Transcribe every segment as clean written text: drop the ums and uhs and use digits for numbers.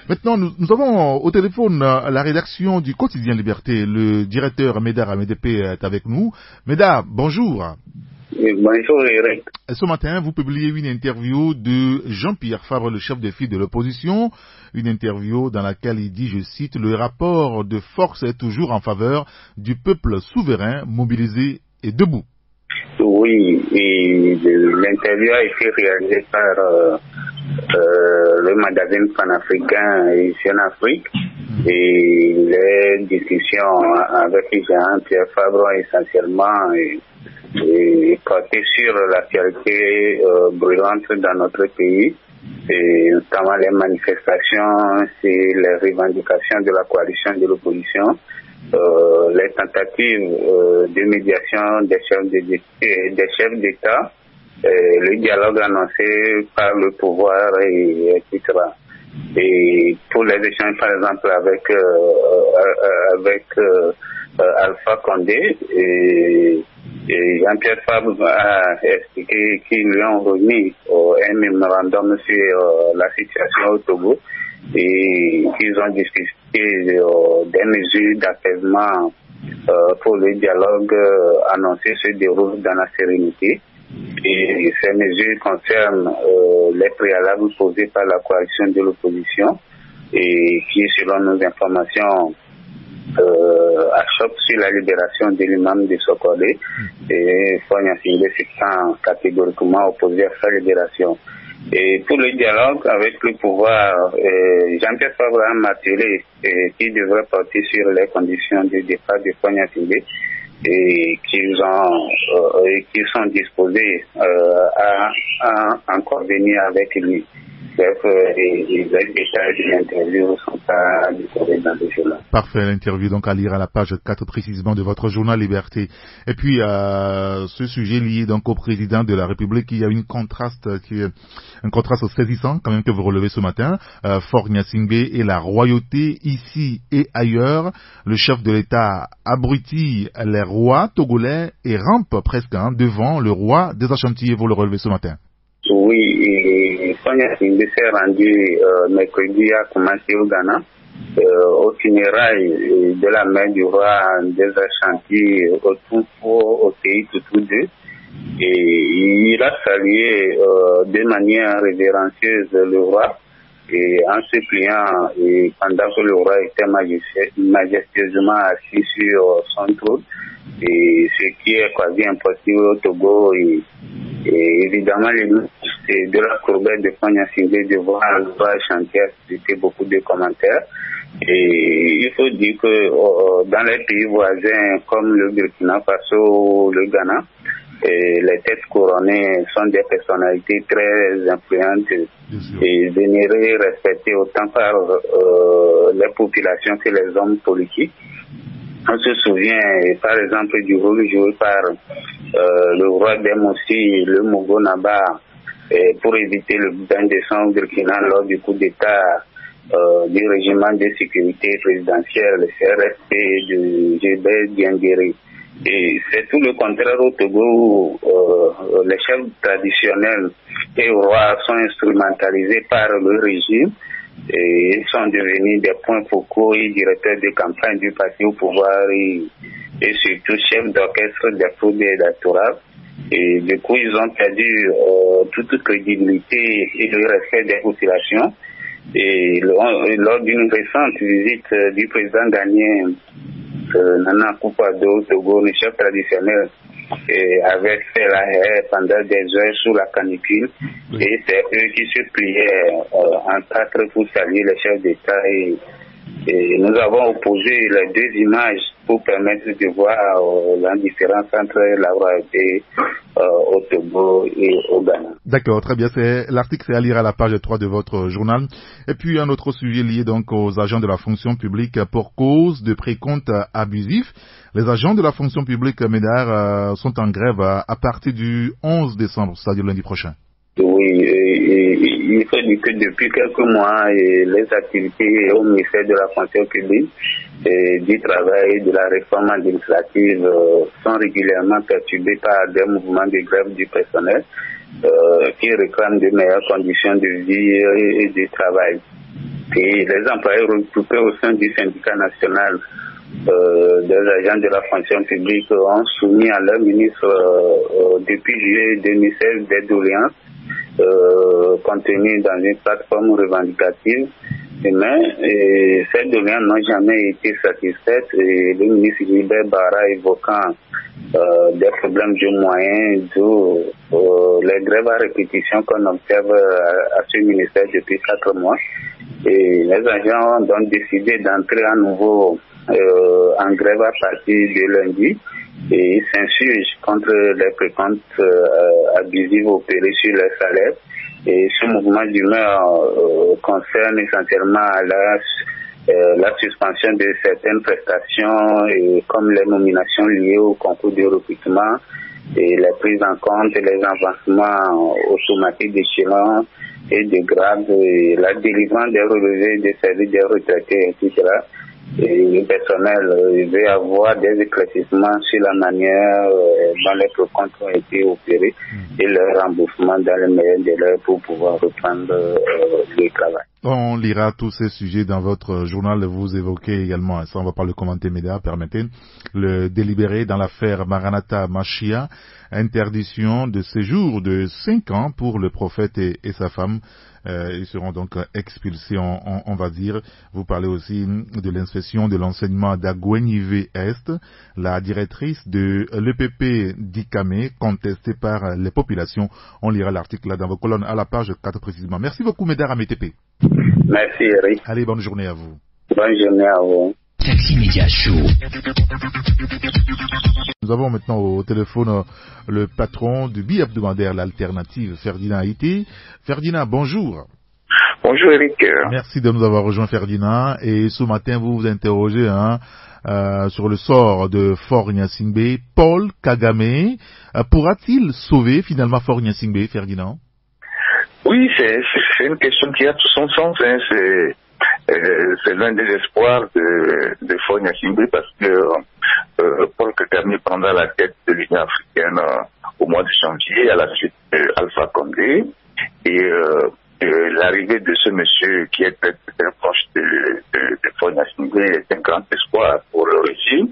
Maintenant, nous avons au téléphone la rédaction du quotidien Liberté. Le directeur Médard Amédépé est avec nous. Médard, bonjour. Bonjour Eric. Ce matin, vous publiez une interview de Jean-Pierre Fabre, le chef de file de l'opposition. Une interview dans laquelle il dit, je cite, « Le rapport de force est toujours en faveur du peuple souverain, mobilisé et debout ». Oui, et l'interview a été réalisée par le magazine panafricain Jeune Afrique. Et les discussions avec Jean-Pierre Fabre essentiellement et porté sur l'actualité brûlante dans notre pays, et notamment les manifestations et les revendications de la coalition de l'opposition, les tentatives de médiation des chefs d'État, le dialogue annoncé par le pouvoir, etc. Et pour les échanges, par exemple, avec Alpha Condé, et Jean-Pierre Fabre a expliqué qu'ils lui ont remis un mémorandum sur la situation au Togo et qu'ils ont discuté des mesures d'apaisement pour le dialogue annoncé se déroule dans la sérénité. Et ces mesures concernent les préalables posés par la coalition de l'opposition et qui, selon nos informations, achoppe sur la libération de l'imam de Sokolé et Fogna Singbe s'étant catégoriquement opposé à sa libération. Et pour le dialogue avec le pouvoir, Jean-Pierre Fabre a martelé qui devrait porter sur les conditions de départ de Fogna Singbe et qui sont disposés à encore venir avec lui. Bref, les détails de l'interview ne sont pas décorés dans ce journal. Parfait, l'interview donc à lire à la page 4 précisément de votre journal Liberté. Et puis ce sujet lié donc au président de la République, il y a un contraste saisissant quand même que vous relevez ce matin. Faure Gnassingbé et la royauté ici et ailleurs. Le chef de l'État abrutit les rois togolais et rampe presque devant le roi des Ashanti. Vous le relevez ce matin. Oui, et Fogna Singbe s'est rendu mercredi à commencer au Ghana, au funérailles de la mère du roi des Ashanti au pays Toutou II. Et il a salué de manière révérencieuse le roi et en se pliant et pendant que le roi était majestueusement assis sur son trône, et ce qui est quasi impossible au Togo. Et évidemment, de la courbette de Fogna Singbe de voir le roi chanter, c'était beaucoup de commentaires. Et il faut dire que dans les pays voisins comme le Burkina Faso ou le Ghana, les têtes couronnées sont des personnalités très influentes et vénérées, respectées autant par les populations que les hommes politiques. On se souvient par exemple du rôle joué par le roi d'Emossi, le Mogo Naba, pour éviter le bain de sang au Burkina lors du coup d'État du régiment de sécurité présidentielle, le CRSP de Gilbert Diendéré. Et c'est tout le contraire au Togo où les chefs traditionnels et rois sont instrumentalisés par le régime et ils sont devenus des points focaux et directeurs de campagne du parti au pouvoir et surtout chefs d'orchestre des fraudes électorales. Et du coup, ils ont perdu toute crédibilité et le respect des populations. Et lors d'une récente visite du président ghanéen Nana Akufo-Addo au Togo, le chef traditionnel avait fait la haie pendant des heures sous la canicule. Et c'est eux qui se pliaient en quatre pour saluer les chefs d'État. Et nous avons opposé les deux images pour permettre de voir la différence entre la royauté au Togo et au Ghana. D'accord, très bien. L'article, c'est à lire à la page 3 de votre journal. Et puis un autre sujet lié donc aux agents de la fonction publique pour cause de précomptes abusifs. Les agents de la fonction publique, Médard, sont en grève à partir du 11 décembre, c'est-à-dire lundi prochain. Oui, il faut dire que depuis quelques mois, les activités au ministère de la fonction publique, du travail et de la réforme administrative sont régulièrement perturbées par des mouvements de grève du personnel qui réclament de meilleures conditions de vie et de travail. Et les employés regroupés au sein du syndicat national des agents de la fonction publique ont soumis à leur ministre depuis juillet 2016 des doléances contenues dans une plateforme revendicative. Mais ces doléances n'ont jamais été satisfaites et le ministre Gilbert Bara évoquant des problèmes de moyens, d'où les grèves à répétition qu'on observe à ce ministère depuis 4 mois. Et les agents ont donc décidé d'entrer à nouveau en grève à partir de lundi et ils s'insurgent contre les précomptes abusives opérées sur les salaires. Et ce mouvement d'humeur concerne essentiellement la suspension de certaines prestations comme les nominations liées au concours de recrutement et les prises en compte, les avancements automatiques d'échelon et de grade, et la délivrance des relevés des services des retraités, etc. Et le personnel veut avoir des éclaircissements sur la manière dont les précomptes ont été opérés et leur remboursement dans les meilleurs délais pour pouvoir reprendre le travail. On lira tous ces sujets dans votre journal. Vous évoquez également, ça on va pas le commenter, Médard, permettez, le délibéré dans l'affaire Maranatha Machia, interdiction de séjour de 5 ans pour le prophète et sa femme. Ils seront donc expulsés, on va dire. Vous parlez aussi de l'inspection de l'enseignement d'Agouenivé Est, la directrice de l'EPP d'Ikame, contestée par les populations. On lira l'article là dans vos colonnes à la page 4 précisément. Merci beaucoup, Médard Amétépé. Merci, Eric. Allez, bonne journée à vous. Bonne journée à vous. Taxi Média Show. Nous avons maintenant au téléphone le patron du bi-hebdomadaire L'Alternative, Ferdinand Haïti. Ferdinand, bonjour. Bonjour Eric. Merci de nous avoir rejoint, Ferdinand. Et ce matin, vous vous interrogez sur le sort de Faure Gnassingbé. Paul Kagame pourra-t-il sauver finalement Faure Gnassingbé, Ferdinand? Oui, c'est une question qui a tout son sens. C'est l'un des espoirs de Faure Gnassingbé parce que Paul Kagame prendra la tête de l'Union africaine au mois de janvier à la suite d'Alpha Condé. Et l'arrivée de ce monsieur qui est très, très proche de Faure Gnassingbé est un grand espoir pour le régime.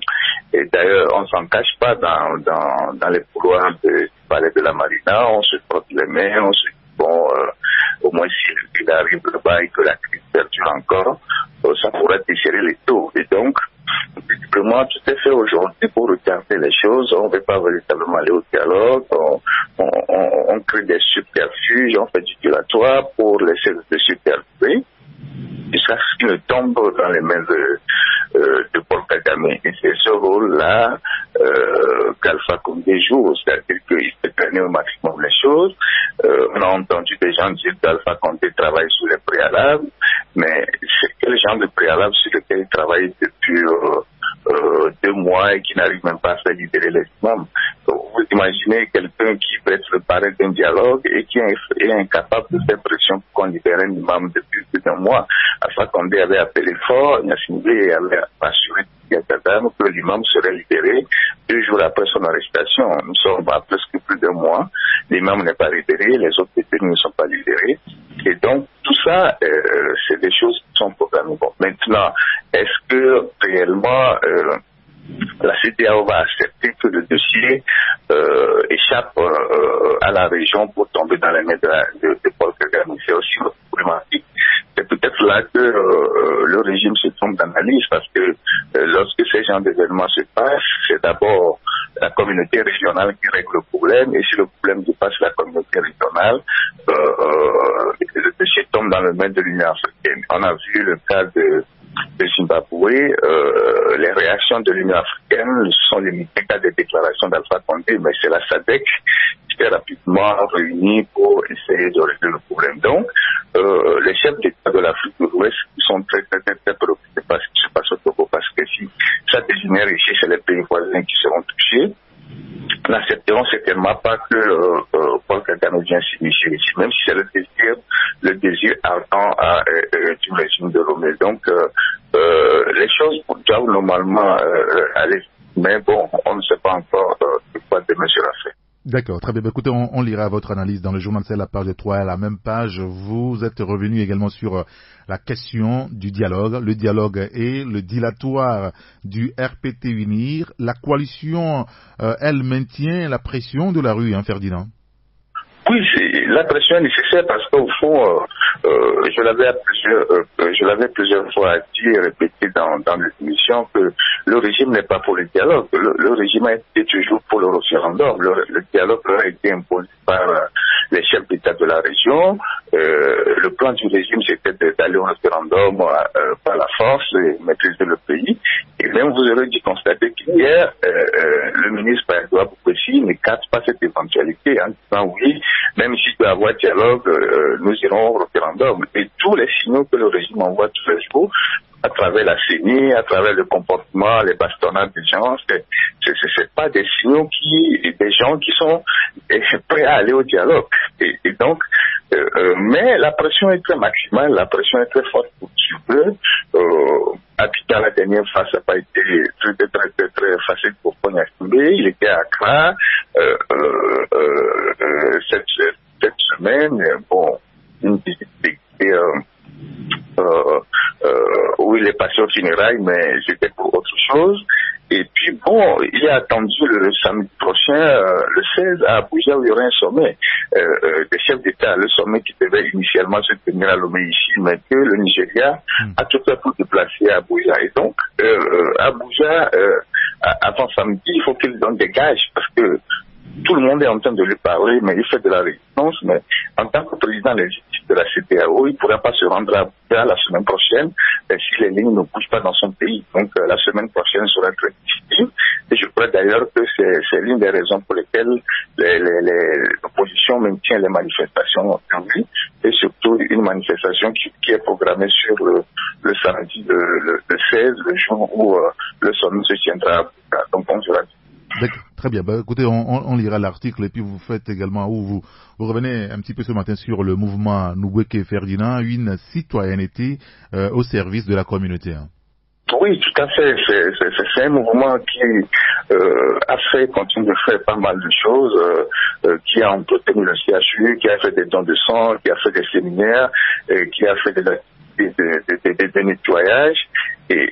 Et d'ailleurs, on ne s'en cache pas dans les couloirs du palais de la Marina. On se frotte les mains, on se dit, bon, au moins s'il arrive là-bas et que la crise perdure encore, ça pourrait déchirer les taux. Et donc, visiblement, tout est fait aujourd'hui pour retarder les choses. On ne veut pas véritablement aller au dialogue. On crée des subterfuges, on fait du dilatoire pour laisser de superfluer. Jusqu'à ce qu'il ne tombe dans les mains de Paul Kagame. Et c'est ce rôle-là qu'Alpha Condé joue, c'est-à-dire qu'il fait traîner au maximum les choses. On a entendu des gens dire qu'Alpha Condé travaille sur les préalables, mais c'est quel genre de préalables sur lesquels il travaille depuis 2 mois et qui n'arrive même pas à faire libérer les imams. Donc, vous imaginez quelqu'un qui veut être paré d'un dialogue et qui est incapable de faire pression pour qu'on libère un imam depuis plus d'1 mois. Alpha Condé avait appelé fort, Gnassingbé avait assuré que l'imam serait libéré 2 jours après son arrestation. Nous sommes à presque plus d'1 mois. L'imam n'est pas libéré, les autres détenus ne sont pas libérés. Et donc, tout ça, c'est des choses qui sont programmées. Bon, maintenant, est-ce que réellement la CEDEAO va accepter que le dossier échappe à la région pour tomber dans les mains de Paul Kagame? C'est aussi problématique. C'est peut-être là que le régime se trompe d'analyse, parce que lorsque ces genres d'événements se passent, c'est d'abord la communauté régionale qui règle le problème, et si le problème dépasse la communauté régionale, le dossier tombe dans le main de l'Union africaine. On a vu le cas de Zimbabwe, les réactions de l'Union africaine sont limitées à des déclarations d'Alpha Condé, mais c'est la SADC qui s'est rapidement réunie pour essayer de régler le problème. Donc, les chefs d'État de l'Afrique de l'Ouest sont très préoccupés par ce qui se passe au Togo, parce que si ça dégénère ici, c'est les pays voisins qui seront touchés. N'accepterons certainement pas que Paul Kagame vienne s'initier ici, même si c'est le désir ardent du régime de Lomé. Donc, les choses doivent normalement aller, mais bon, on ne sait pas encore de quoi demain sera fait. D'accord, très bien. Écoutez, on lira votre analyse dans le journal, c'est la page 3, à la même page. Vous êtes revenu également sur la question du dialogue. Le dialogue et le dilatoire du RPT Unir. La coalition, elle maintient la pression de la rue, hein, Ferdinand? Oui, la pression est nécessaire parce qu'au fond, je l'avais plusieurs fois dit et répété dans les émissions que le régime n'est pas pour le dialogue. Le régime a été toujours pour le référendum. Le dialogue a été imposé par les chefs d'État de la région. Le plan du régime, c'était d'aller au référendum par la force et maîtriser le pays. Et même vous aurez dû constater qu'hier, le ministre Edouard Boupessi ne cache pas cette éventualité en disant oui, même s'il peut y avoir dialogue, nous irons au référendum. Et tous les signaux que le régime envoie tous les jours, à travers la CENI, à travers le comportement, les bastonnades des gens, c'est pas des signaux des gens qui sont prêts à aller au dialogue. Et donc, mais la pression est très maximale, la pression est très forte pour suivre. Abidjan la dernière fois, ça n'a pas été très facile pour Fonia Kimbe. Il était à Accra. Cette semaine, bon, une visite où il est passé au funérailles, mais c'était pour autre chose. Et puis bon, il est attendu le samedi prochain, le 16, à Abuja, où il y aura un sommet des chefs d'État, le sommet qui devait initialement se tenir à Lomé ici, mais que le Nigeria a tout fait pour déplacer à Abuja. Et donc, Abuja, avant samedi, il faut qu'il donne des gages, parce que tout le monde est en train de lui parler, mais il fait de la résistance. Mais en tant que président légitime de la CEDEAO, il ne pourra pas se rendre à Abuja la semaine prochaine si les lignes ne bougent pas dans son pays. Donc la semaine prochaine sera très difficile. Et je crois d'ailleurs que c'est l'une des raisons pour lesquelles l'opposition maintient les manifestations aujourd'hui, et surtout une manifestation qui est programmée sur le samedi, le 16, le jour où le sommet se tiendra à Abuja. Donc on sera. D'accord, très bien. Bah, écoutez, on lira l'article et puis vous faites également, vous revenez un petit peu ce matin sur le mouvement Noubweke Ferdinand, une citoyenneté au service de la communauté. Hein. Oui, tout à fait. C'est un mouvement qui continue de faire pas mal de choses, qui a entretenu le CHU, qui a fait des dons de sang, qui a fait des séminaires, qui a fait des nettoyages. Et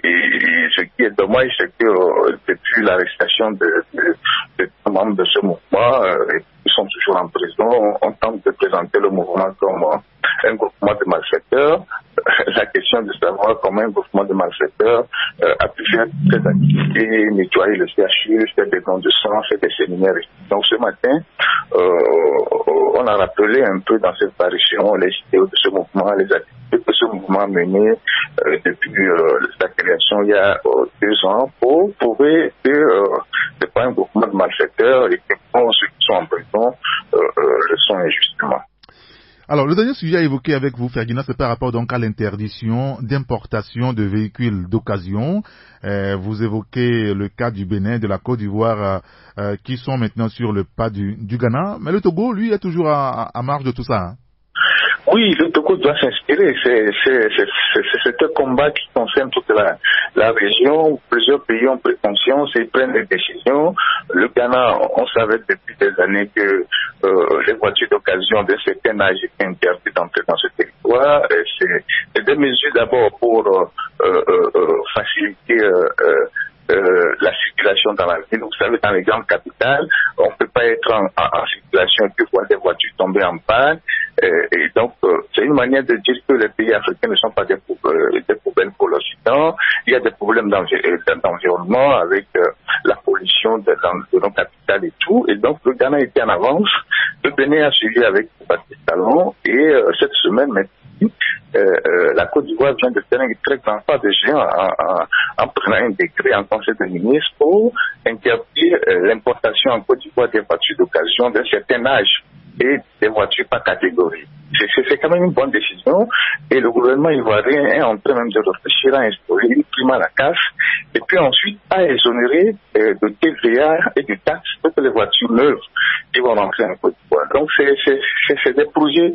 ce qui est dommage, c'est que depuis l'arrestation de membres de ce mouvement, ils sont toujours en prison. On tente de présenter le mouvement comme un groupement de malfaiteurs. La question de savoir comment un groupement de malfaiteurs a pu faire des activités, nettoyer le CHU, faire des dons de sang, faire des séminaires. Donc ce matin, on a rappelé un peu dans cette parution les idéaux de ce mouvement, les activités que ce mouvement a menées depuis sa création il y a 2 ans pour prouver que ce n'est pas un groupement de malfaiteurs et que ceux qui sont en prison le sont injustement. Alors, le dernier sujet à évoquer avec vous, Ferdinand, c'est par rapport donc à l'interdiction d'importation de véhicules d'occasion. Vous évoquez le cas du Bénin, de la Côte d'Ivoire, qui sont maintenant sur le pas du Ghana. Mais le Togo, lui, est toujours à marge de tout ça. Hein. Oui, le Togo doit s'inspirer. C'est un combat qui concerne toute la région. Plusieurs pays ont pris conscience et prennent des décisions. Le Ghana, on savait depuis des années que les voitures d'occasion d'un certain âge étaient interdites d'entrer dans ce territoire. C'est des mesures d'abord pour faciliter la circulation dans la ville. Vous savez, dans les grandes capitales, on ne peut pas être en circulation et puis voir des voitures tomber en panne. Et donc, c'est une manière de dire que les pays africains ne sont pas des poubelles pour l'Occident. Il y a des problèmes d'environnement avec la pollution de nos capitales et tout. Et donc, le Ghana était en avance. Le Bénin a suivi avec Baptiste Talon. Et cette semaine, la Côte d'Ivoire vient de faire un très grand pas de géant en prenant un décret en Conseil des ministres pour interdire l'importation en Côte d'Ivoire des voitures d'occasion d'un certain âge et des voitures par catégorie. C'est quand même une bonne décision et le gouvernement ivoirien est en train même de réfléchir à instaurer une prime à la casse et puis ensuite à exonérer de TVA et de taxes toutes les voitures neuves qui vont rentrer en Côte d'Ivoire. Donc c'est des projets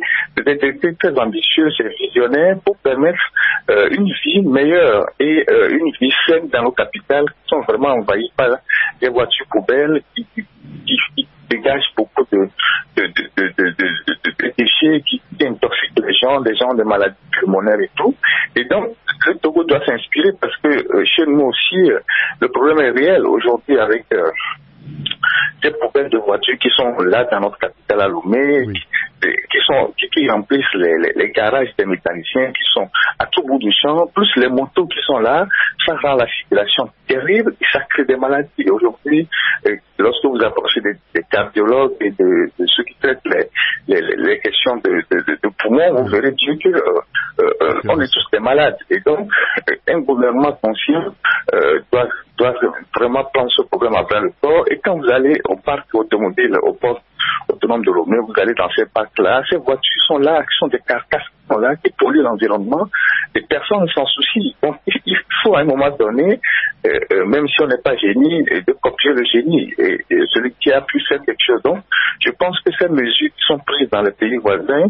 très ambitieux, c'est visionnaire pour permettre une vie meilleure et une vie saine dans nos capitales qui sont vraiment envahies par des voitures poubelles qui dégage beaucoup de déchets qui intoxiquent les gens ont des maladies pulmonaires et tout. Et donc, le Togo doit s'inspirer parce que chez nous aussi, le problème est réel aujourd'hui avec ces poubelles de voitures qui sont là dans notre capitale à Lomé, oui, qui remplissent les garages des mécaniciens qui sont à tout bout du champ, plus les motos qui sont là, ça rend la circulation terrible et ça crée des maladies. Aujourd'hui, lorsque vous approchez des cardiologues et de ceux qui traitent les questions de poumons, vous verrez bien que on est tous des malades. Et donc, un gouvernement conscient doit vraiment prendre ce problème à bras le corps. Et quand vous allez au parc automobile, au port autonome de Lomé, vous allez dans ces parcs-là, ces voitures sont là, qui sont des carcasses qui sont là, qui polluent l'environnement, et personne ne s'en soucie. Donc il faut à un moment donné, même si on n'est pas génie, de copier le génie, et celui qui a pu faire quelque chose. Donc je pense que ces mesures qui sont prises dans les pays voisins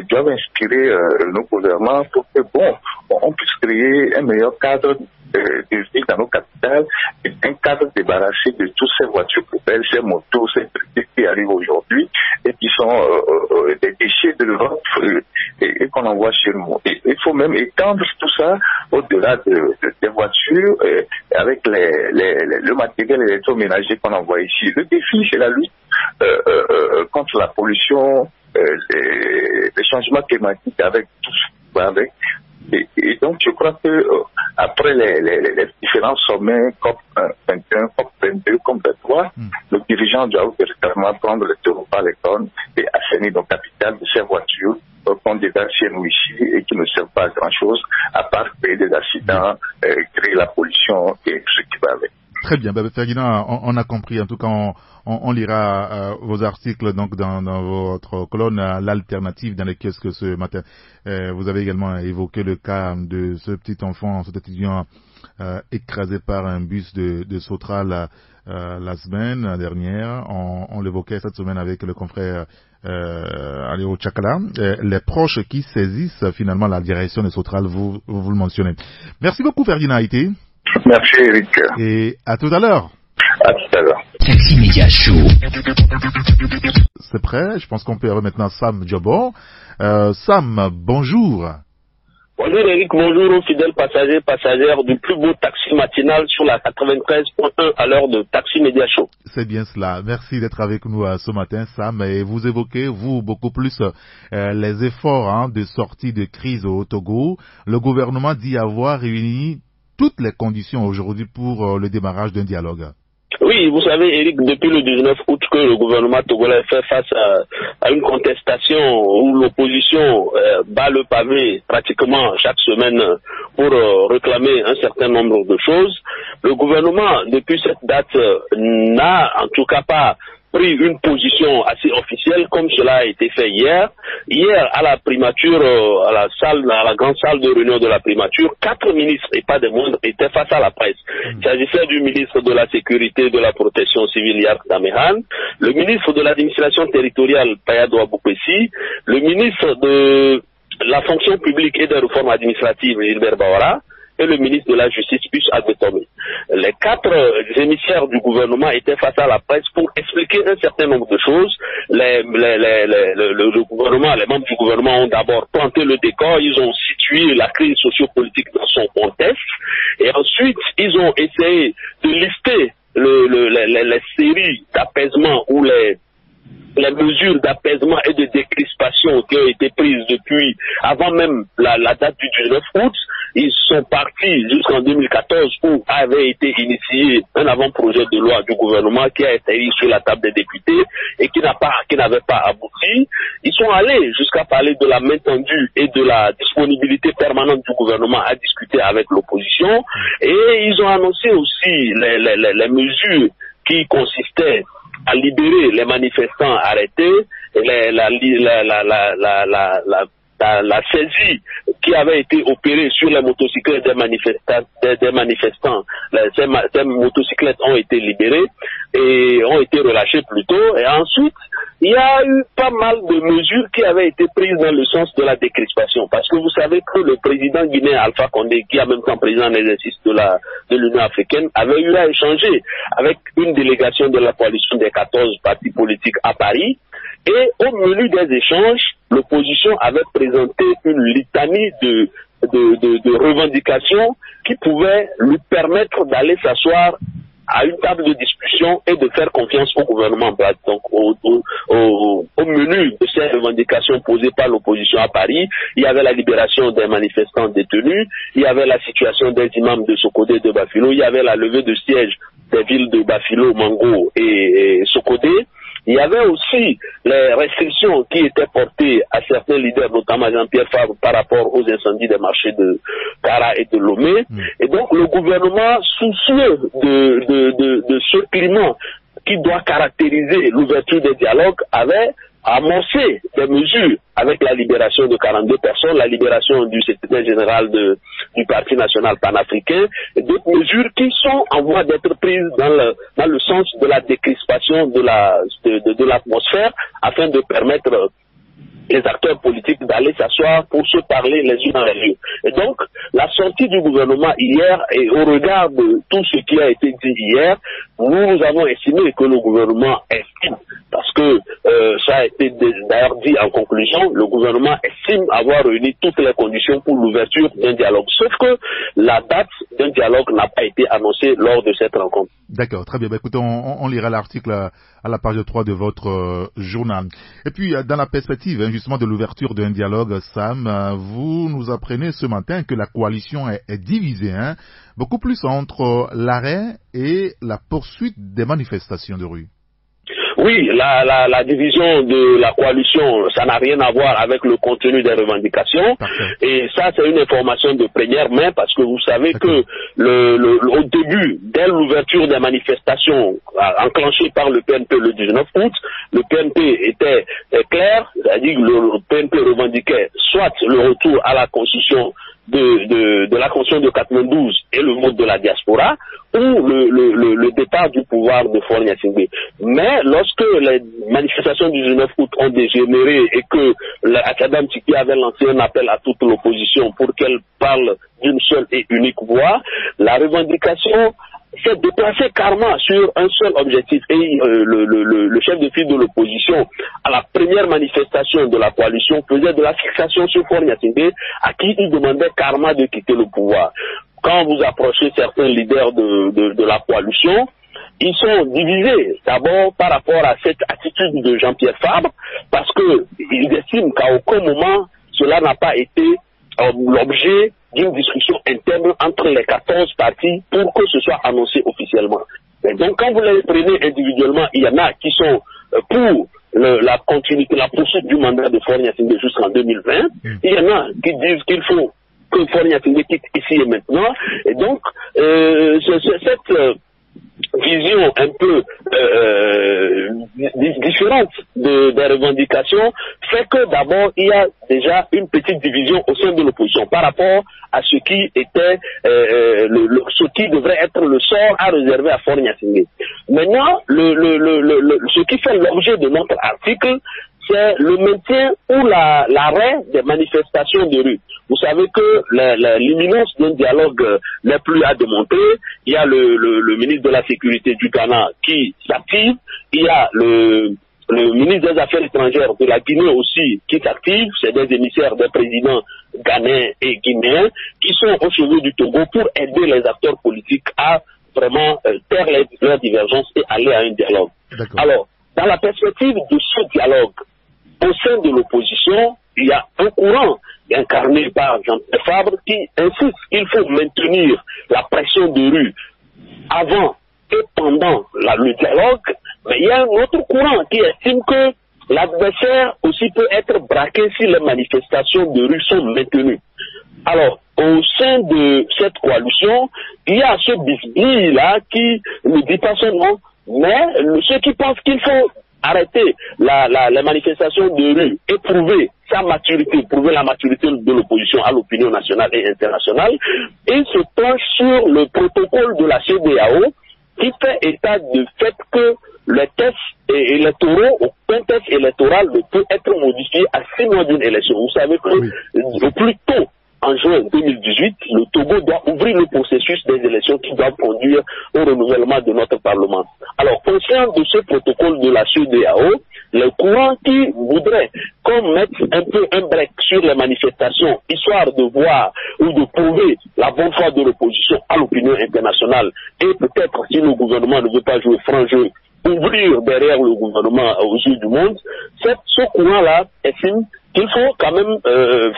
doivent inspirer nos gouvernements pour que, on puisse créer un meilleur cadre de vie dans nos capitales, un cadre débarrassé de toutes ces voitures poubelles, ces motos, ces trucs qui arrivent aujourd'hui et qui sont des déchets de l'Europe et qu'on envoie chez nous. Et il faut même étendre tout ça au-delà des voitures avec le matériel électroménager qu'on envoie ici. Le défi, c'est la lutte contre la pollution, les changements climatiques avec tout ce qui va avec. Et donc, je crois que après les différents sommets COP21, COP22, COP23, le dirigeant doit véritablement prendre le taureau par les cornes et assainir nos capitales de ces voitures qu'on dégage chez nous ici et qui ne servent pas à grand-chose, à part créer des accidents, créer la pollution et tout ce qui va avec. Très bien, Ferdinand, on a compris. En tout cas, on lira vos articles donc dans votre colonne l'alternative dans les kiosques ce matin. Vous avez également évoqué le cas de ce petit enfant, cet étudiant écrasé par un bus de Sotral la semaine dernière. On l'évoquait cette semaine avec le confrère Aléo Tchakala. Les proches qui saisissent finalement la direction de Sotral, vous le mentionnez. Merci beaucoup, Ferdinand Haïté. Merci, Eric. Et à tout à l'heure. À tout à l'heure. Taxi Média Show. C'est prêt. Je pense qu'on peut avoir maintenant Sam Djobor. Sam, bonjour. Bonjour Eric, bonjour aux fidèles passagères du plus beau taxi matinal sur la 93.1 à l'heure de Taxi Média Show. C'est bien cela. Merci d'être avec nous ce matin, Sam. Et vous évoquez, vous, beaucoup plus les efforts de sortie de crise au Togo. Le gouvernement dit avoir réuni toutes les conditions aujourd'hui pour le démarrage d'un dialogue. Oui, vous savez, Eric, depuis le 19 août que le gouvernement togolais fait face à une contestation où l'opposition bat le pavé pratiquement chaque semaine pour réclamer un certain nombre de choses, le gouvernement, depuis cette date, n'a en tout cas pas pris une position assez officielle comme cela a été fait hier. Hier, à la primature, à la grande salle de réunion de la primature, 4 ministres, et pas des moindres, étaient face à la presse. Il s'agissait du ministre de la Sécurité et de la Protection civile, Yark Damehan, le ministre de l'Administration territoriale, Payado Aboupessi, le ministre de la Fonction publique et des réformes administratives, Gilbert Bawara, et le ministre de la Justice, Pius Adbetome. Les 4 émissaires du gouvernement étaient face à la presse pour expliquer un certain nombre de choses. Le gouvernement, les membres du gouvernement ont d'abord planté le décor, ils ont situé la crise sociopolitique dans son contexte, et ensuite ils ont essayé de lister les séries d'apaisement ou les mesures d'apaisement et de décrispation qui ont été prises depuis avant même la date du 19 août. Ils sont partis jusqu'en 2014 où avait été initié un avant-projet de loi du gouvernement qui a été mis sur la table des députés et qui n'avait pas abouti. Ils sont allés jusqu'à parler de la main tendue et de la disponibilité permanente du gouvernement à discuter avec l'opposition, et ils ont annoncé aussi les mesures qui consistaient à libérer les manifestants arrêtés, la saisie qui avait été opérée sur les motocyclettes des manifestants, ces motocyclettes ont été libérées et ont été relâchées plus tôt, et ensuite il y a eu pas mal de mesures qui avaient été prises dans le sens de la décrispation. Parce que vous savez que le président guinéen Alpha Condé, qui est en même temps président en exercice de l'Union africaine, avait eu à échanger avec une délégation de la coalition des 14 partis politiques à Paris. Et au menu des échanges, l'opposition avait présenté une litanie de revendications qui pouvaient lui permettre d'aller s'asseoir à une table de discussion et de faire confiance au gouvernement. Donc, au menu de ces revendications posées par l'opposition à Paris, il y avait la libération des manifestants détenus, il y avait la situation des imams de Sokodé et de Bafilo, il y avait la levée de siège des villes de Bafilo, Mango et Sokodé. Il y avait aussi les restrictions qui étaient portées à certains leaders, notamment Jean-Pierre Fabre, par rapport aux incendies des marchés de Kara et de Lomé. Et donc le gouvernement, soucieux de ce climat qui doit caractériser l'ouverture des dialogues, avait amorcé des mesures avec la libération de 42 personnes, la libération du secrétaire général du Parti national panafricain, et d'autres mesures qui sont en voie d'être prises dans le sens de la décrispation de l'atmosphère, afin de permettre les acteurs politiques d'aller s'asseoir pour se parler les uns les autres. Et donc, la sortie du gouvernement hier, et au regard de tout ce qui a été dit hier, nous avons estimé que le gouvernement estime, parce que ça a été d'ailleurs dit en conclusion, le gouvernement estime avoir réuni toutes les conditions pour l'ouverture d'un dialogue. Sauf que la date d'un dialogue n'a pas été annoncée lors de cette rencontre. D'accord, très bien. Écoutez, on lira l'article à la page 3 de votre journal. Et puis, dans la perspective justement de l'ouverture d'un dialogue, Sam, vous nous apprenez ce matin que la coalition est divisée, beaucoup plus entre l'arrêt et la poursuite des manifestations de rue. Oui, la division de la coalition, ça n'a rien à voir avec le contenu des revendications. Parfait. Et ça, c'est une information de première main, parce que vous savez que au début, dès l'ouverture des manifestations enclenchées par le PNP le 19 août, le PNP était clair, c'est-à-dire que le PNP revendiquait soit le retour à la constitution de la Constitution de 92 et le vote de la diaspora, ou le départ du pouvoir de Faure Gnassingbé. Mais lorsque les manifestations du 19 août ont dégénéré et que l'Akadam Tiki avait lancé un appel à toute l'opposition pour qu'elle parle d'une seule et unique voix, la revendication s'est déplacé carrément sur un seul objectif. Et le chef de file de l'opposition, à la première manifestation de la coalition, faisait de la fixation sur Faure Gnassingbé, à qui il demandait carrément de quitter le pouvoir. Quand vous approchez certains leaders de la coalition, ils sont divisés d'abord par rapport à cette attitude de Jean-Pierre Fabre, parce qu'ils estiment qu'à aucun moment cela n'a pas été l'objet d'une discussion interne entre les 14 partis pour que ce soit annoncé officiellement. Et donc quand vous les prenez individuellement, il y en a qui sont pour la continuité, la poursuite du mandat de Faure Gnassingbé jusqu'en 2020. Il y en a qui disent qu'il faut que Faure Gnassingbé quitte ici et maintenant. Et donc cette vision un peu différente des revendications fait que d'abord il y a déjà une petite division au sein de l'opposition par rapport à ce qui était ce qui devrait être le sort à réserver à Faure Gnassingbé. Maintenant, ce qui fait l'objet de notre article, c'est le maintien ou l'arrêt des manifestations de rue. Vous savez que l'imminence d'un dialogue n'est plus à démontrer. Il y a le ministre de la Sécurité du Ghana qui s'active. Il y a le ministre des Affaires étrangères de la Guinée aussi qui s'active. C'est des émissaires des présidents ghanéens et guinéens qui sont au chevet du Togo pour aider les acteurs politiques à vraiment taire leurs divergences et aller à un dialogue. Alors, dans la perspective de ce dialogue, au sein de l'opposition, il y a un courant incarné par Jean-Pierre Fabre qui insiste qu'il faut maintenir la pression de rue avant et pendant le dialogue, mais il y a un autre courant qui estime que l'adversaire aussi peut être braqué si les manifestations de rue sont maintenues. Alors, au sein de cette coalition, il y a ce bisbille-là qui ne dit pas son nom, mais ceux qui pensent qu'il faut arrêter les manifestations de rue et prouver sa maturité, prouver la maturité de l'opposition à l'opinion nationale et internationale, et se penche sur le protocole de la CEDEAO qui fait état du fait que les tests électoraux, aucun test électoral ne peut être modifié à 6 mois d'une élection. Vous savez que le plus tôt, en juin 2018, le Togo doit ouvrir le processus des élections qui doivent conduire au renouvellement de notre Parlement. Alors, conscient de ce protocole de la CEDEAO, les courants qui voudraient qu'on mette un peu un break sur les manifestations, histoire de voir ou de prouver la bonne foi de l'opposition à l'opinion internationale, et peut-être, si le gouvernement ne veut pas jouer franc jeu, ouvrir derrière le gouvernement aux yeux du monde, ce courant-là estime qu'il faut quand même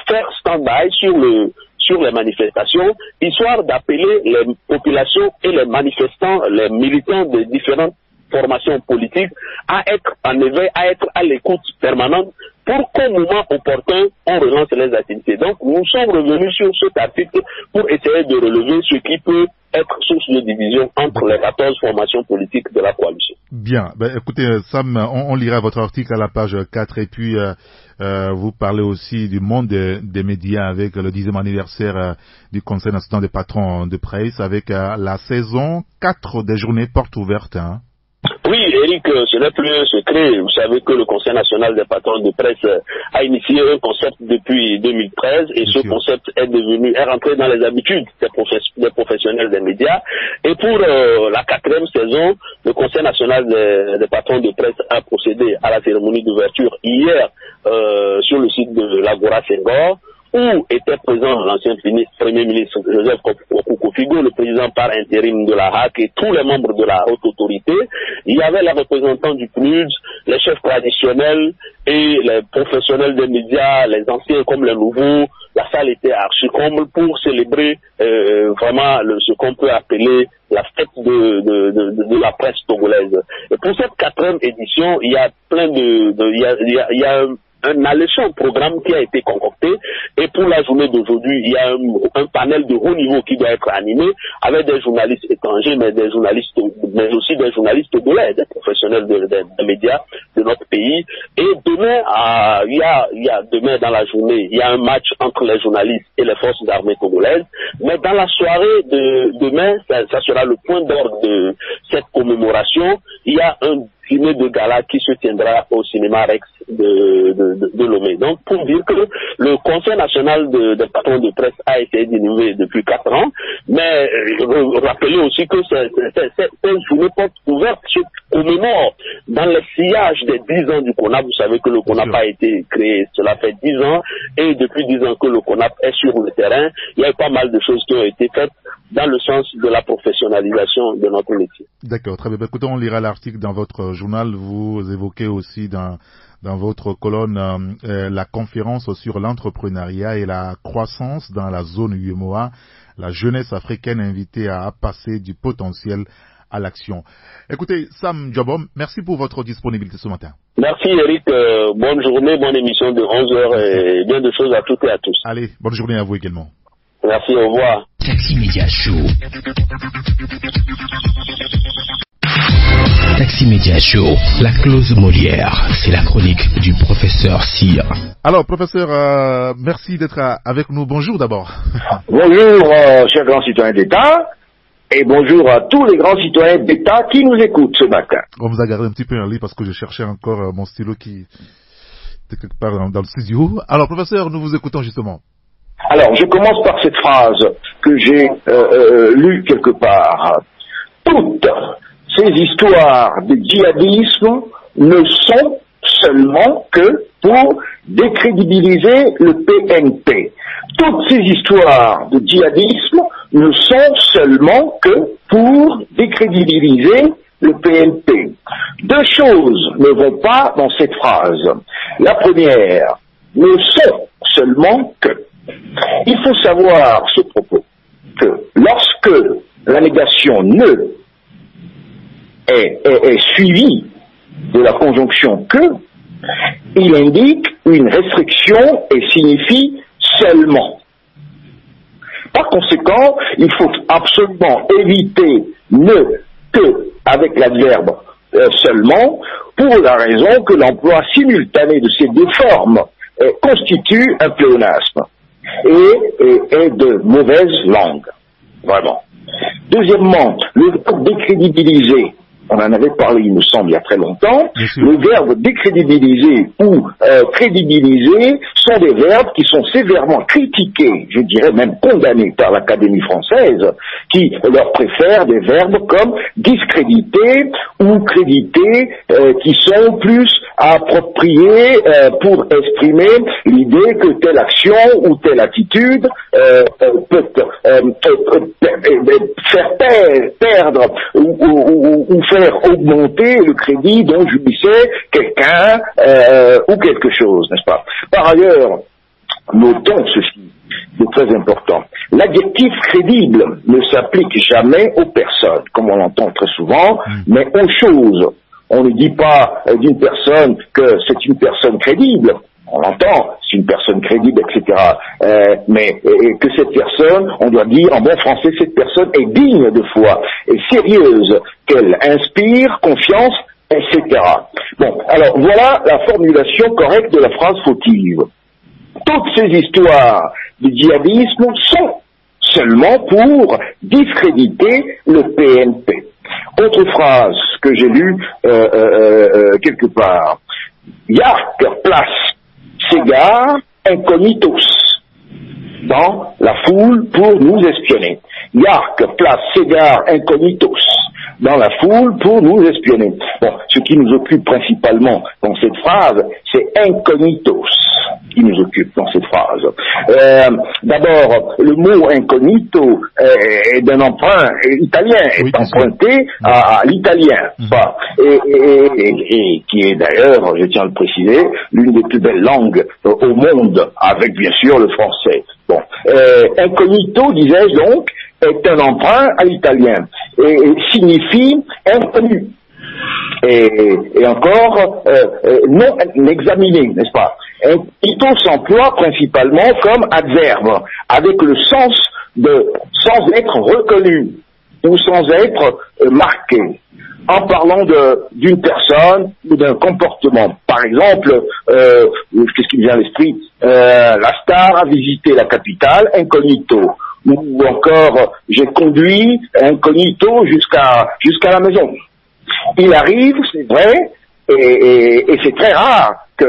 faire stand-by sur les manifestations, histoire d'appeler les populations et les manifestants, les militants de différentes formations politiques à être en éveil, à être à l'écoute permanente pour qu'au moment opportun, on relance les activités. Donc, nous sommes revenus sur cet article pour essayer de relever ce qui peut être source de division entre les 14 formations politiques de la coalition. Bien. Ben, écoutez, Sam, on lira votre article à la page 4 et puis vous parlez aussi du monde des médias avec le 10e anniversaire du Conseil national des patrons de presse avec la saison 4 des journées portes ouvertes. Hein. Oui, Eric, ce n'est plus un secret. Vous savez que le Conseil national des patrons de presse a initié un concept depuis 2013 et ce concept est rentré dans les habitudes des professionnels des médias. Et pour la 4e saison, le Conseil national des patrons de presse a procédé à la cérémonie d'ouverture hier sur le site de l'Agora Senghor, où était présent l'ancien Premier ministre Joseph Okuko-Figo, le président par intérim de la HAC et tous les membres de la haute autorité. Il y avait les représentants du PNUD, les chefs traditionnels et les professionnels des médias, les anciens comme les nouveaux. La salle était archi-comble pour célébrer vraiment ce qu'on peut appeler la fête de la presse togolaise. Et pour cette 4e édition, il y a il y a un alléchant programme qui a été concocté et pour la journée d'aujourd'hui, il y a un panel de haut niveau qui doit être animé avec des journalistes étrangers, mais aussi des journalistes togolais, des professionnels des médias de notre pays. Et demain, demain dans la journée, il y a un match entre les journalistes et les forces armées togolaises. Mais dans la soirée de demain, ça sera le point d'ordre de cette commémoration. Il y a un dîner de gala qui se tiendra au cinéma Rex de Lomé. Donc, pour dire que le Conseil national des patrons de presse a été d'innover depuis 4 ans, mais rappelez aussi que c'est une journée porte ouverte qui commémore dans le sillage des 10 ans du CONAP. Vous savez que le CONAP a été créé, cela fait 10 ans, et depuis 10 ans que le CONAP est sur le terrain, il y a eu pas mal de choses qui ont été faites dans le sens de la professionnalisation de notre métier. D'accord, très bien. Écoutez, on lira l'article dans votre journal. Vous évoquez aussi dans votre colonne la conférence sur l'entrepreneuriat et la croissance dans la zone UEMOA, la jeunesse africaine invitée à passer du potentiel à l'action. Écoutez, Sam Djobom, merci pour votre disponibilité ce matin. Merci Eric, bonne journée, bonne émission de 11h et bien de choses à toutes et à tous. Allez, bonne journée à vous également. Merci, au revoir. Taxi Média Show. Taxi Média Show, la clause Molière, c'est la chronique du professeur Cyr. Alors, professeur, merci d'être avec nous. Bonjour d'abord. Bonjour, chers grands citoyens d'État, et bonjour à tous les grands citoyens d'État qui nous écoutent ce matin. On vous a gardé un petit peu en lit parce que je cherchais encore mon stylo qui était quelque part dans le studio. Alors, professeur, nous vous écoutons justement. Alors, je commence par cette phrase que j'ai lue quelque part. Toutes ces histoires de djihadisme ne sont seulement que pour décrédibiliser le PNP. Toutes ces histoires de djihadisme ne sont seulement que pour décrédibiliser le PNP. Deux choses ne vont pas dans cette phrase. La première, ne sont seulement que. Il faut savoir ce propos, que lorsque la négation ne est suivie de la conjonction que, il indique une restriction et signifie seulement. Par conséquent, il faut absolument éviter ne que avec l'adverbe seulement, pour la raison que l'emploi simultané de ces deux formes constitue un pléonasme et est de mauvaise langue. Vraiment. Deuxièmement, le verbe décrédibiliser on en avait parlé, il me semble, il y a très longtemps, le verbe décrédibiliser ou crédibiliser sont des verbes qui sont sévèrement critiqués, je dirais même condamnés par l'Académie française, qui leur préfère des verbes comme discréditer ou créditer, qui sont plus appropriés pour exprimer l'idée que telle action ou telle attitude peut faire perdre ou faire augmenter le crédit dont jouissait quelqu'un ou quelque chose, n'est-ce pas? Par ailleurs, notons ceci, c'est très important. L'adjectif crédible ne s'applique jamais aux personnes, comme on l'entend très souvent, mais aux choses. On ne dit pas d'une personne que c'est une personne crédible. On l'entend, c'est une personne crédible, etc. Mais que cette personne, on doit dire en bon français, cette personne est digne de foi, est sérieuse, qu'elle inspire confiance, etc. Bon, alors voilà la formulation correcte de la phrase fautive. Toutes ces histoires de djihadisme sont seulement pour discréditer le PNP. Autre phrase que j'ai lue quelque part. Yark place Ségard incognitos dans la foule pour nous espionner. Yark place Ségard incognitos dans la foule pour nous espionner. Bon, ce qui nous occupe principalement dans cette phrase, c'est incognitos qui nous occupe dans cette phrase. D'abord, le mot incognito est d'un emprunt italien, est emprunté à l'italien, et qui est d'ailleurs, je tiens à le préciser, l'une des plus belles langues au monde, avec bien sûr le français. Bon, incognito, disais-je donc, est un emprunt à l'italien et signifie inconnu. Et encore non examiné, n'est-ce pas? Incognito s'emploie principalement comme adverbe, avec le sens de sans être reconnu ou sans être marqué, en parlant d'une personne ou d'un comportement. Par exemple, qu'est-ce qui me vient à l'esprit? La star a visité la capitale incognito. Ou encore, j'ai conduit incognito jusqu'à la maison. Il arrive, c'est vrai, et c'est très rare que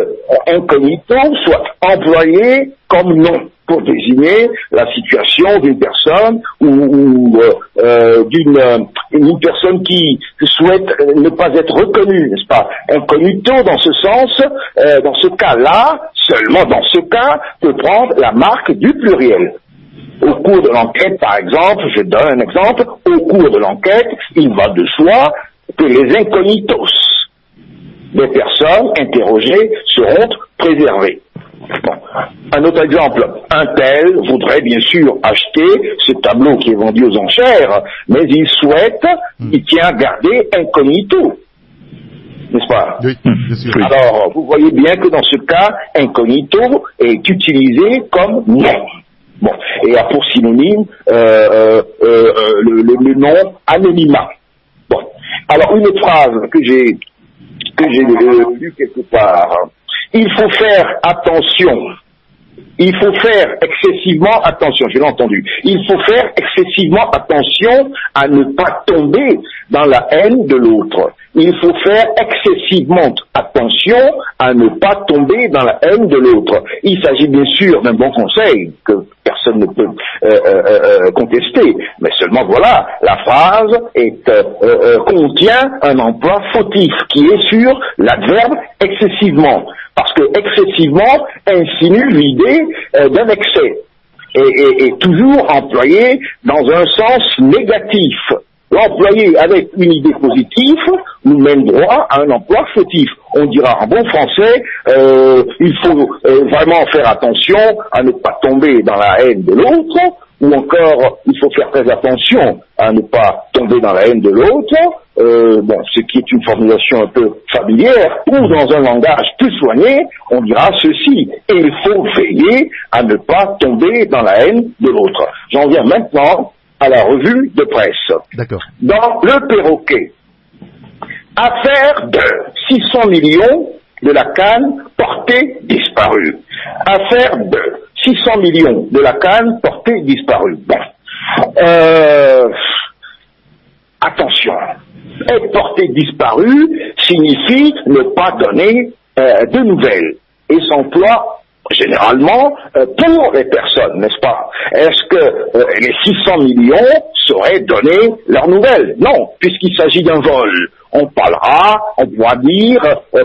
incognito soit employé comme nom pour désigner la situation d'une personne ou d'une personne qui souhaite ne pas être reconnue, n'est-ce pas? Incognito, dans ce sens, dans ce cas-là, seulement dans ce cas, peut prendre la marque du pluriel. Au cours de l'enquête, par exemple, je donne un exemple, au cours de l'enquête, il va de soi que les incognitos des personnes interrogées seront préservés. Bon. Un autre exemple, un tel voudrait bien sûr acheter ce tableau qui est vendu aux enchères, mais il souhaite, il tient à garder incognito. N'est-ce pas? Oui, bien sûr. Alors, vous voyez bien que dans ce cas, incognito est utilisé comme nom. Bon, et a pour synonyme le nom anonymat. Bon, alors une phrase que j'ai lue quelque part. Il faut faire attention. Il faut faire excessivement attention, je l'ai entendu. Il faut faire excessivement attention à ne pas tomber dans la haine de l'autre. Il faut faire excessivement attention à ne pas tomber dans la haine de l'autre. Il s'agit bien sûr d'un bon conseil que personne ne peut contester, mais seulement voilà, la phrase contient un emploi fautif qui est sur l'adverbe excessivement. Parce que excessivement insinue l'idée d'un excès et toujours employé dans un sens négatif. L'employer avec une idée positive nous mène droit à un emploi fautif. On dira en bon français, il faut vraiment faire attention à ne pas tomber dans la haine de l'autre, ou encore il faut faire très attention à ne pas tomber dans la haine de l'autre, ce qui est une formulation un peu familière, ou dans un langage plus soigné, on dira ceci, et il faut veiller à ne pas tomber dans la haine de l'autre. J'en viens maintenant à la revue de presse. D'accord. Dans le perroquet, affaire de 600 millions de la canne portée disparue. Affaire de 600 millions de la canne portée disparue. Bon. Attention. Être porté disparu signifie ne pas donner de nouvelles et s'emploie généralement pour les personnes, n'est-ce pas? Est-ce que les 600 millions sauraient donner leurs nouvelles? Non, puisqu'il s'agit d'un vol. On pourra dire,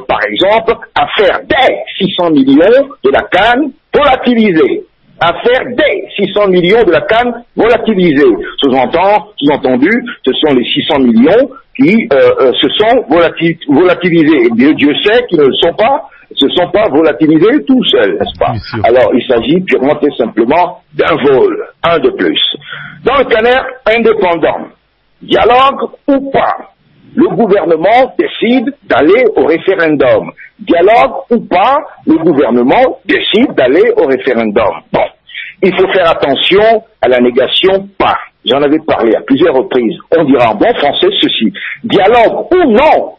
par exemple, affaire des 600 millions de la canne volatilisée. Affaire des 600 millions de la canne volatilisée. Sous-entendu, ce sont les 600 millions qui se sont volatilisés. Et Dieu sait qu'ils ne se sont pas volatilisés tout seuls, n'est-ce pas? Alors, il s'agit purement et simplement d'un vol, un de plus. Dans le canard indépendant, dialogue ou pas, le gouvernement décide d'aller au référendum. Dialogue ou pas, le gouvernement décide d'aller au référendum. Bon, il faut faire attention à la négation pas. J'en avais parlé à plusieurs reprises. On dira en bon français ceci. Dialogue ou non,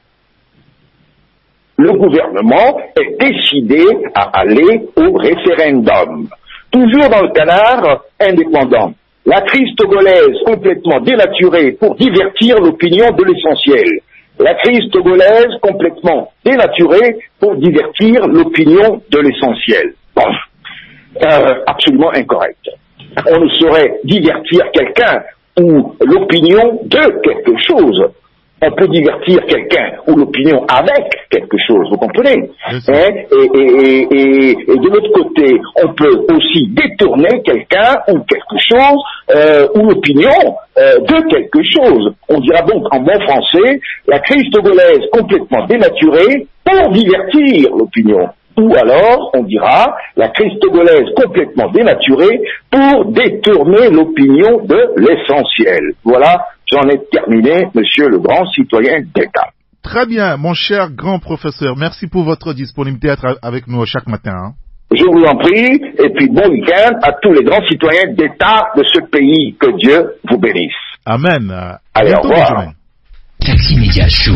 le gouvernement est décidé à aller au référendum. Toujours dans le canard indépendant. La crise togolaise complètement dénaturée pour divertir l'opinion de l'essentiel. La crise togolaise complètement dénaturée pour divertir l'opinion de l'essentiel. Bon, absolument incorrect. On ne saurait divertir quelqu'un ou l'opinion de quelque chose. On peut divertir quelqu'un ou l'opinion avec quelque chose, vous comprenez? Et de l'autre côté, on peut aussi détourner quelqu'un ou quelque chose ou l'opinion de quelque chose. On dira donc en bon français, la crise togolaise complètement dénaturée pour divertir l'opinion. Ou alors, on dira, la crise togolaise complètement dénaturée pour détourner l'opinion de l'essentiel. Voilà, j'en ai terminé, monsieur le grand citoyen d'État. Très bien, mon cher grand professeur. Merci pour votre disponibilité à être avec nous chaque matin. Hein. Je vous en prie, et puis bon week-end à tous les grands citoyens d'État de ce pays. Que Dieu vous bénisse. Amen. Allez, au revoir. Taxi Media Show.